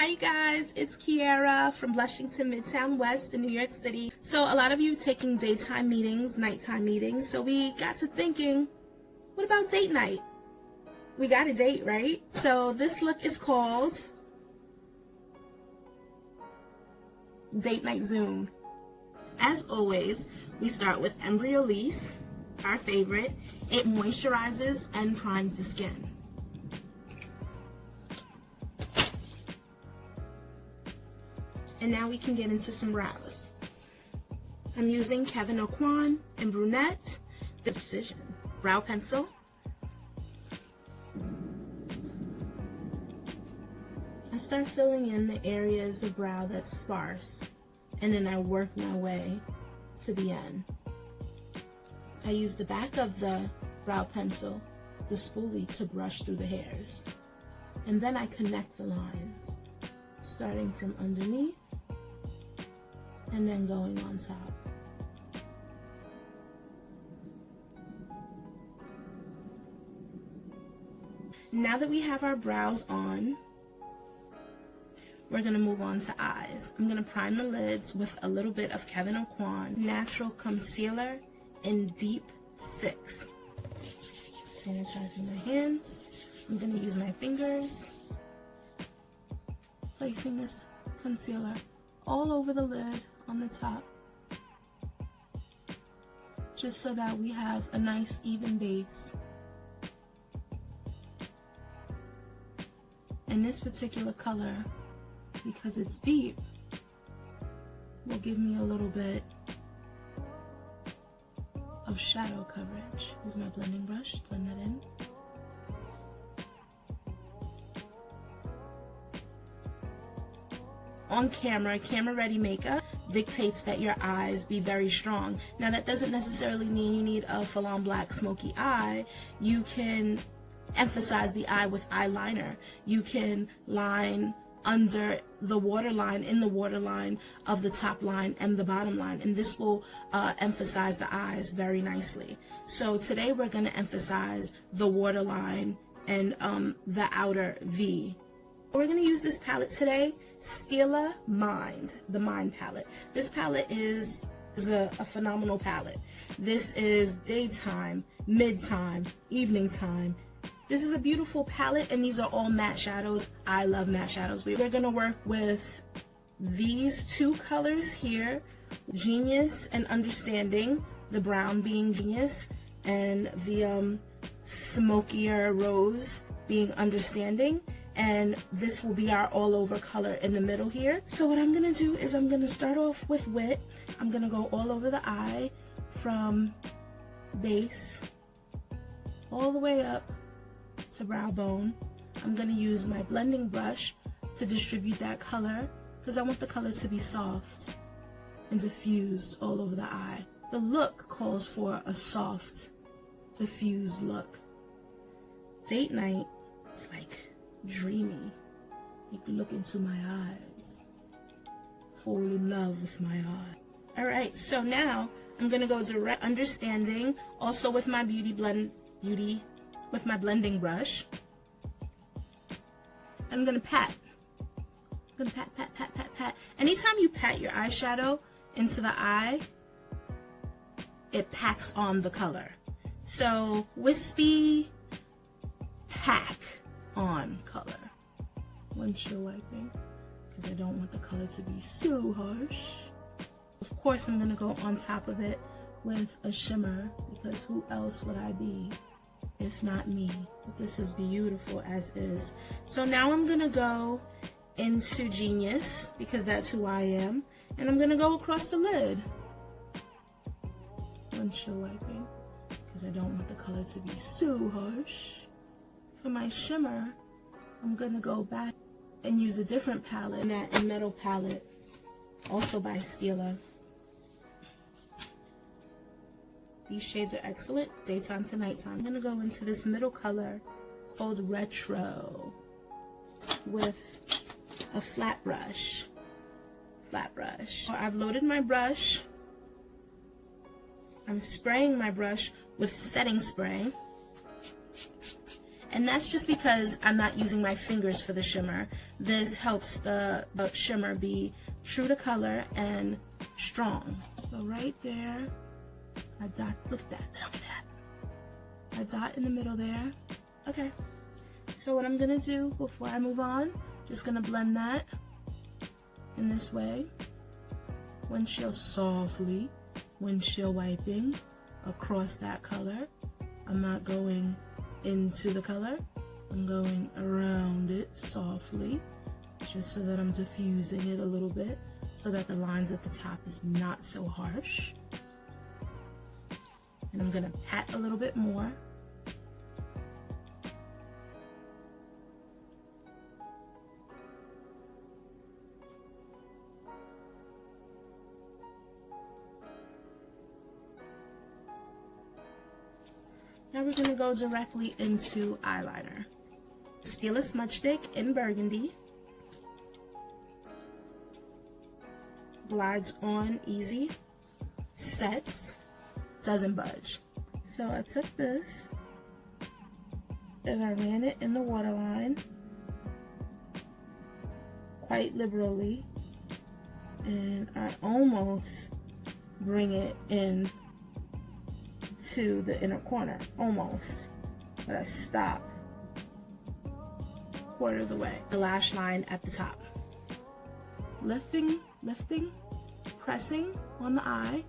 Hi you guys, it's Keyerra from Blushington, Midtown West in New York City. So a lot of you are taking daytime meetings, nighttime meetings, so we got to thinking, what about date night? We got a date, right? So this look is called Date Night Zoom. As always, we start with Embryolisse, our favorite. It moisturizes and primes the skin. And now we can get into some brows. I'm using Kevyn Aucoin in Brunette, the Precision brow pencil. I start filling in the areas of brow that's sparse, and then I work my way to the end. I use the back of the brow pencil, the spoolie, to brush through the hairs. And then I connect the lines, starting from underneath and then going on top. Now that we have our brows on, we're gonna move on to eyes. I'm gonna prime the lids with a little bit of Kevyn Aucoin Natural Concealer in Deep 6. Sanitizing my hands. I'm gonna use my fingers, placing this concealer all over the lid on the top, just so that we have a nice even base. And this particular color, because it's deep, will give me a little bit of shadow coverage. Use my blending brush, blend that in. On camera, camera-ready makeup dictates that your eyes be very strong. Now that doesn't necessarily mean you need a full-on black smoky eye. You can emphasize the eye with eyeliner. You can line under the waterline, in the waterline of the top line and the bottom line, and this will emphasize the eyes very nicely. So today we're going to emphasize the waterline and the outer V. We're going to use this palette today, Stila Mind, the Mind palette. This palette is a phenomenal palette. This is daytime, mid-time, evening time. This is a beautiful palette, and these are all matte shadows. I love matte shadows. We're going to work with these two colors here, Genius and Understanding, the brown being Genius, and the smokier rose being Understanding. And this will be our all over color in the middle here. So what I'm gonna do is I'm gonna start off with Wit. I'm gonna go all over the eye from base all the way up to brow bone. I'm gonna use my blending brush to distribute that color because I want the color to be soft and diffused all over the eye. The look calls for a soft, diffused look. Date night is like dreamy. You can look into my eyes, fall in love with my eye. Alright, so now I'm gonna go direct Understanding, also with my with my blending brush. I'm gonna pat. I'm gonna pat, pat, pat, pat, pat. Anytime you pat your eyeshadow into the eye, it packs on the color. So wispy, pack on color. Windshield wiping, because I don't want the color to be so harsh. Of course, I'm gonna go on top of it with a shimmer, because who else would I be if not me? But this is beautiful as is. So now I'm gonna go into Genius, because that's who I am, and I'm gonna go across the lid. Windshield wiping, because I don't want the color to be so harsh. For my shimmer, I'm gonna go back and use a different palette, Matte and Metal palette, also by Stila. These shades are excellent, daytime to nighttime. I'm gonna go into this middle color called Retro with a flat brush. I've loaded my brush. I'm spraying my brush with setting spray. And that's just because I'm not using my fingers for the shimmer. This helps the shimmer be true to color and strong. So right there, I dot, look at that. I dot in the middle there. Okay, so what I'm gonna do before I move on, just gonna blend that in this way. Windshield softly, windshield wiping across that color. I'm not going into the color, I'm going around it softly, just so that I'm diffusing it a little bit, so that the lines at the top is not so harsh. And I'm gonna pat a little bit more. Now we're going to go directly into eyeliner. Steal a smudge stick in burgundy. Glides on easy. Sets. Doesn't budge. So I took this and I ran it in the waterline quite liberally. And I almost bring it in to the inner corner, almost, but I stop quarter of the way. The lash line at the top. Lifting, pressing on the eye,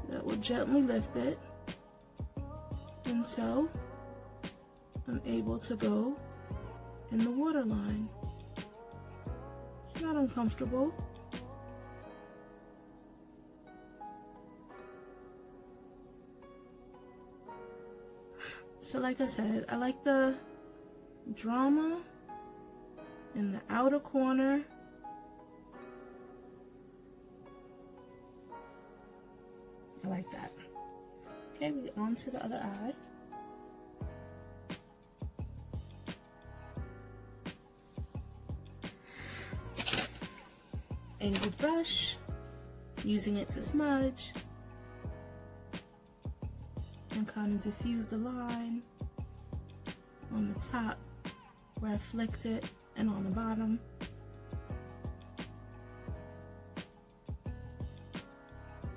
that will gently lift it, and so I'm able to go in the waterline. It's not uncomfortable. So like I said, I like the drama in the outer corner. I like that. Okay, we get on to the other eye. Angled brush, using it to smudge. And kind of diffuse the line on the top where I flicked it and on the bottom.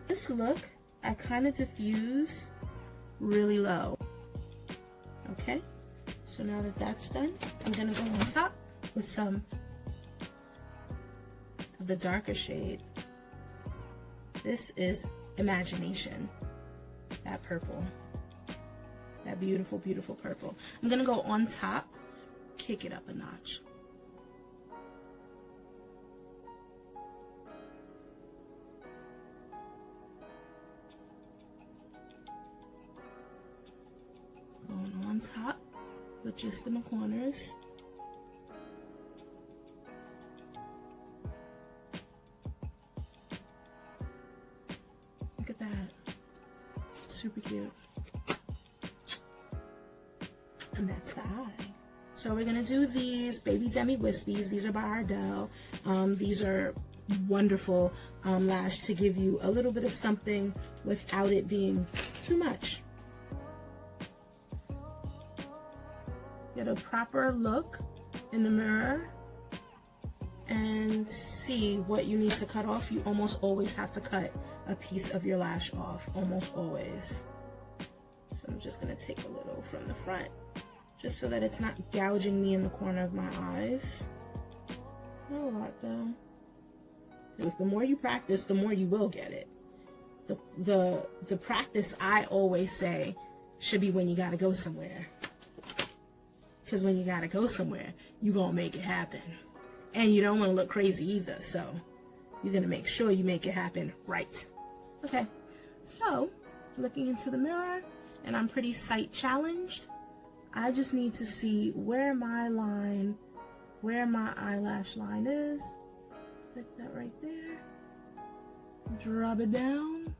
This look, I kind of diffuse really low. Okay, so now that that's done, I'm gonna go on top with some of the darker shade. This is Imagination, that purple. That beautiful, beautiful purple. I'm gonna go on top, kick it up a notch. Going on top, but just in the corners. Look at that. Super cute. And that's the eye. So we're gonna do these Baby Demi Wispies. These are by Ardell. These are wonderful lash to give you a little bit of something without it being too much. Get a proper look in the mirror and see what you need to cut off. You almost always have to cut a piece of your lash off, almost always. So I'm just gonna take a little from the front, just so that it's not gouging me in the corner of my eyes. Not a lot though. Because the more you practice, the more you will get it. The practice, I always say, should be when you gotta go somewhere. Because when you gotta go somewhere, you gonna make it happen. And you don't wanna look crazy either, so you're gonna make sure you make it happen right. Okay, so looking into the mirror, and I'm pretty sight challenged. I just need to see where my eyelash line is. Stick that right there. Drop it down.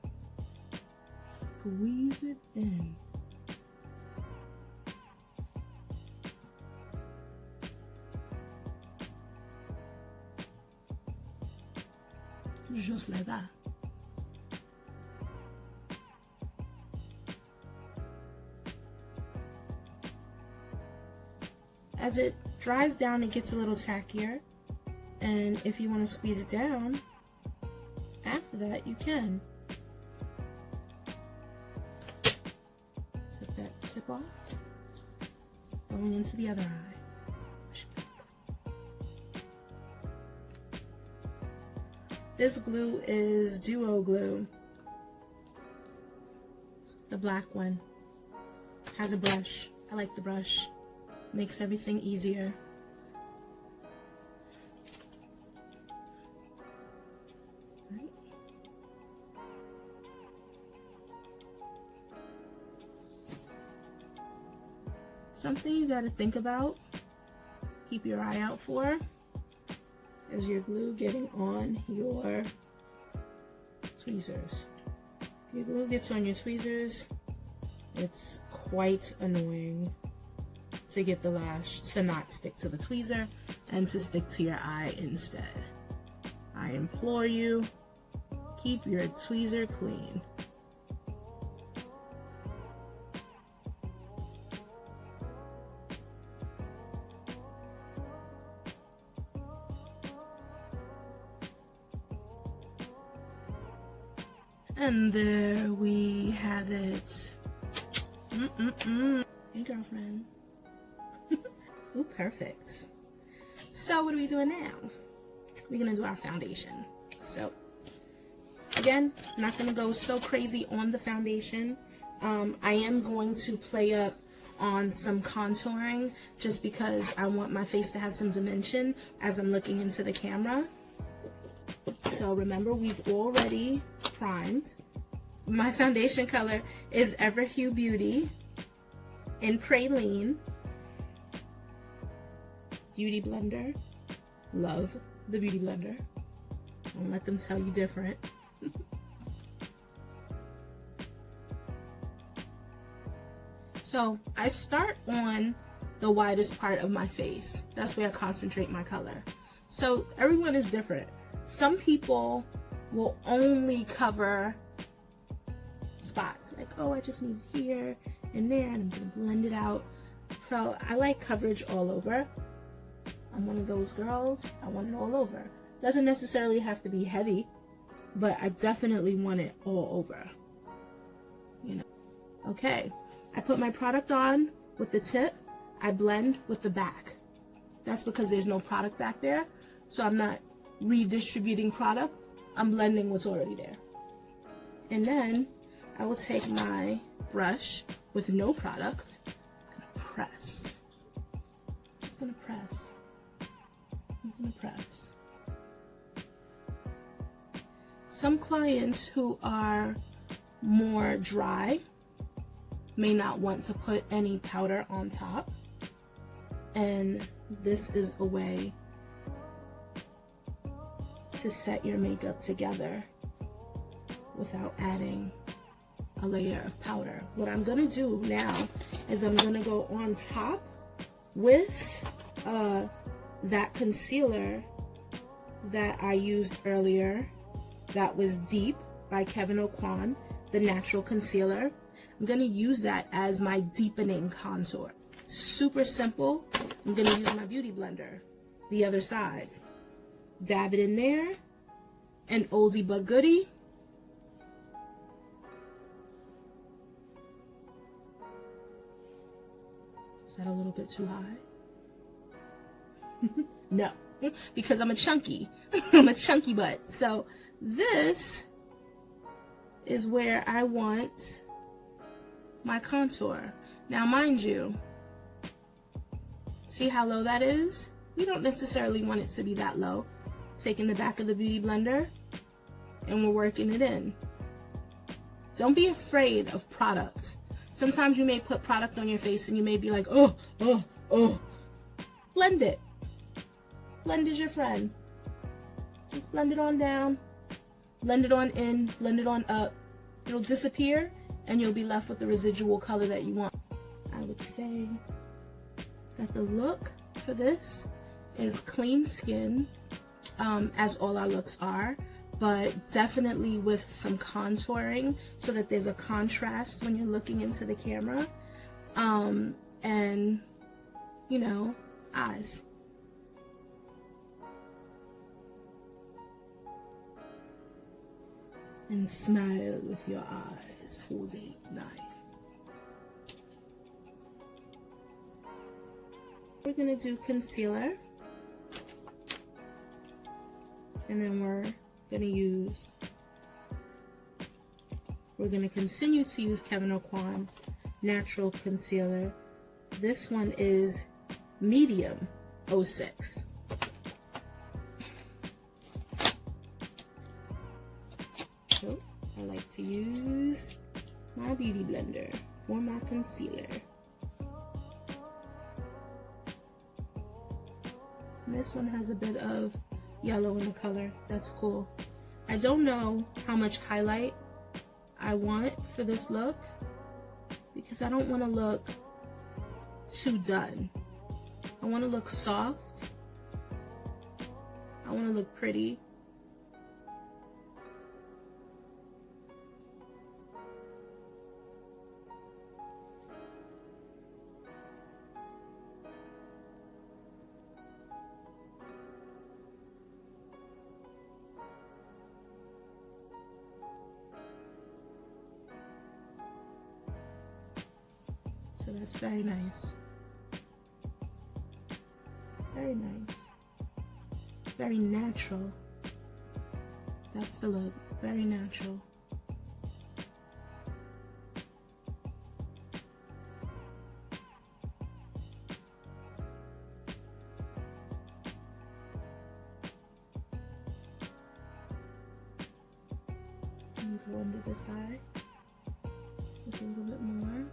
Squeeze it in. Just like that. As it dries down, it gets a little tackier. And if you want to squeeze it down, after that, you can. Take that tip off. Going into the other eye. This glue is Duo glue. The black one. Has a brush. I like the brush. Makes everything easier. Right. Something you got to think about, keep your eye out for, is your glue getting on your tweezers. If your glue gets on your tweezers, it's quite annoying to get the lash to not stick to the tweezer and to stick to your eye instead. I implore you, keep your tweezer clean. And there we have it. Hey, girlfriend. Ooh, perfect. So what are we doing now? We're gonna do our foundation. So again, not gonna go so crazy on the foundation. I am going to play up on some contouring just because I want my face to have some dimension as I'm looking into the camera. So remember, we've already primed. My foundation color is Everhue Beauty in Praline. Beauty blender. Love the beauty blender. Don't let them tell you different. So I start on the widest part of my face. That's where I concentrate my color. So everyone is different. Some people will only cover spots. Like, oh, I just need here and there, and I'm gonna blend it out. So I like coverage all over. I'm one of those girls. I want it all over. Doesn't necessarily have to be heavy, but I definitely want it all over. You know. Okay. I put my product on with the tip. I blend with the back. That's because there's no product back there. So I'm not redistributing product. I'm blending what's already there. And then I will take my brush with no product and press. I'm just gonna press. I'm gonna press. Some clients who are more dry may not want to put any powder on top, and this is a way to set your makeup together without adding a layer of powder. What I'm gonna do now is I'm gonna go on top with that concealer that I used earlier. That was Deep by Kevyn Aucoin, the natural concealer. I'm gonna use that as my deepening contour. Super simple. I'm gonna use my beauty blender, the other side. Dab it in there, and oldie but goodie. Is that a little bit too high? No, because I'm a chunky. I'm a chunky butt. So this is where I want my contour. Now, mind you, see how low that is? We don't necessarily want it to be that low. Taking the back of the beauty blender and we're working it in. Don't be afraid of product. Sometimes you may put product on your face and you may be like, oh, oh, oh. Blend it. Blend is your friend. Just blend it on down. Blend it on in. Blend it on up. It'll disappear and you'll be left with the residual color that you want. I would say that the look for this is clean skin, as all our looks are, but definitely with some contouring so that there's a contrast when you're looking into the camera. And, you know, eyes. And smile with your eyes. 4, 8, 9. We're gonna do concealer. And then we're gonna continue to use Kevyn Aucoin Natural Concealer. This one is medium 06. So I like to use my beauty blender for my concealer. And this one has a bit of yellow in the color. That's cool. I don't know how much highlight I want for this look because I don't want to look too done. I want to look soft. I want to look pretty. So that's very nice. Very nice. Very natural. That's the look. Very natural. And go under the side. With a little bit more.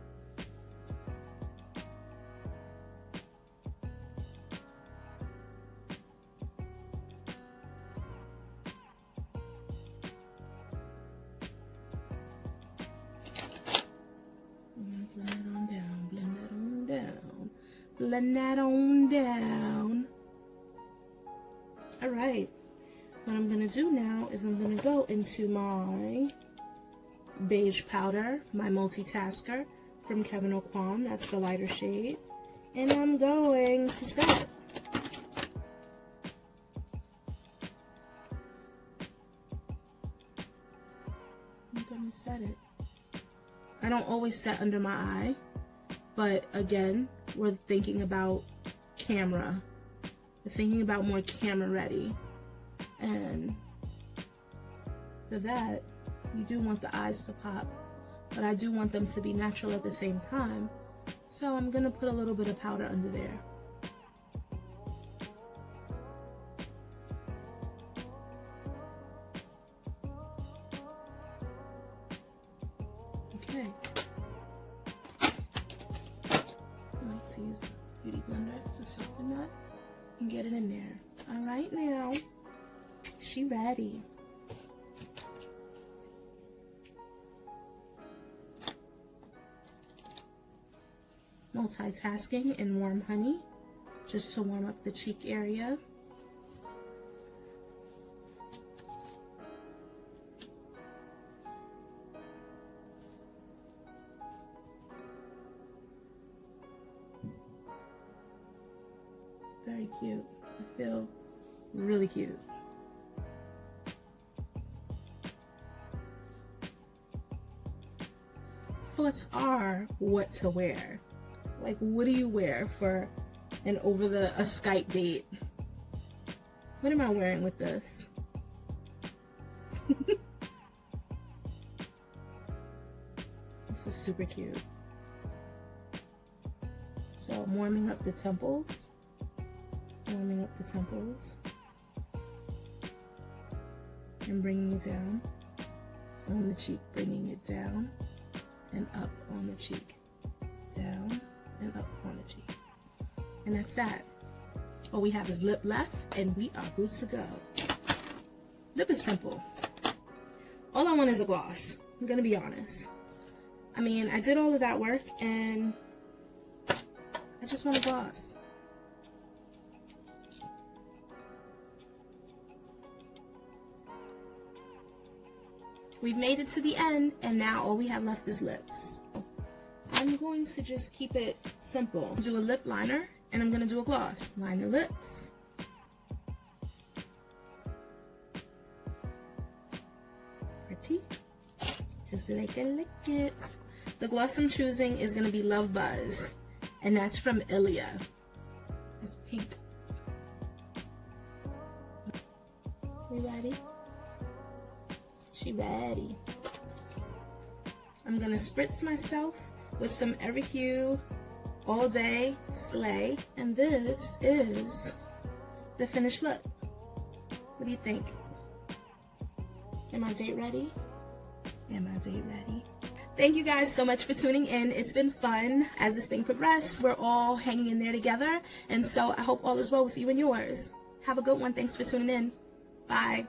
Blend that on down. All right. What I'm gonna do now is I'm gonna go into my beige powder, my multitasker from Kevyn Aucoin. That's the lighter shade, and I'm going to set. I'm gonna set it. I don't always set under my eye, but again, we're thinking about camera. We're thinking about more camera ready. And for that, you do want the eyes to pop, but I do want them to be natural at the same time. So I'm gonna put a little bit of powder under there. Okay. To use the beauty blender to soften that and get it in there. All right, now she ready. Multitasking in warm honey just to warm up the cheek area. Very cute. I feel really cute. Thoughts are what to wear. Like, what do you wear for a Skype date? What am I wearing with this? This is super cute. So I'm warming up the temples. Warming up the temples and bringing it down on the cheek, bringing it down and up on the cheek, down and up on the cheek. And that's that. All we have is lip left and we are good to go. Lip is simple. All I want is a gloss. I'm gonna be honest. I mean, I did all of that work and I just want a gloss. We've made it to the end, and now all we have left is lips. I'm going to just keep it simple. Do a lip liner And I'm gonna do a gloss. Line your lips. Pretty. Just like I like it. The gloss I'm choosing is gonna be Love Buzz. And that's from Ilia. It's pink. We ready? She ready. I'm gonna spritz myself with some Everhue All Day Slay, and this is the finished look. What do you think? Am I date ready? Am I date ready? Thank you guys so much for tuning in. It's been fun. As this thing progresses, we're all hanging in there together, and so I hope all is well with you and yours. Have a good one. Thanks for tuning in. Bye.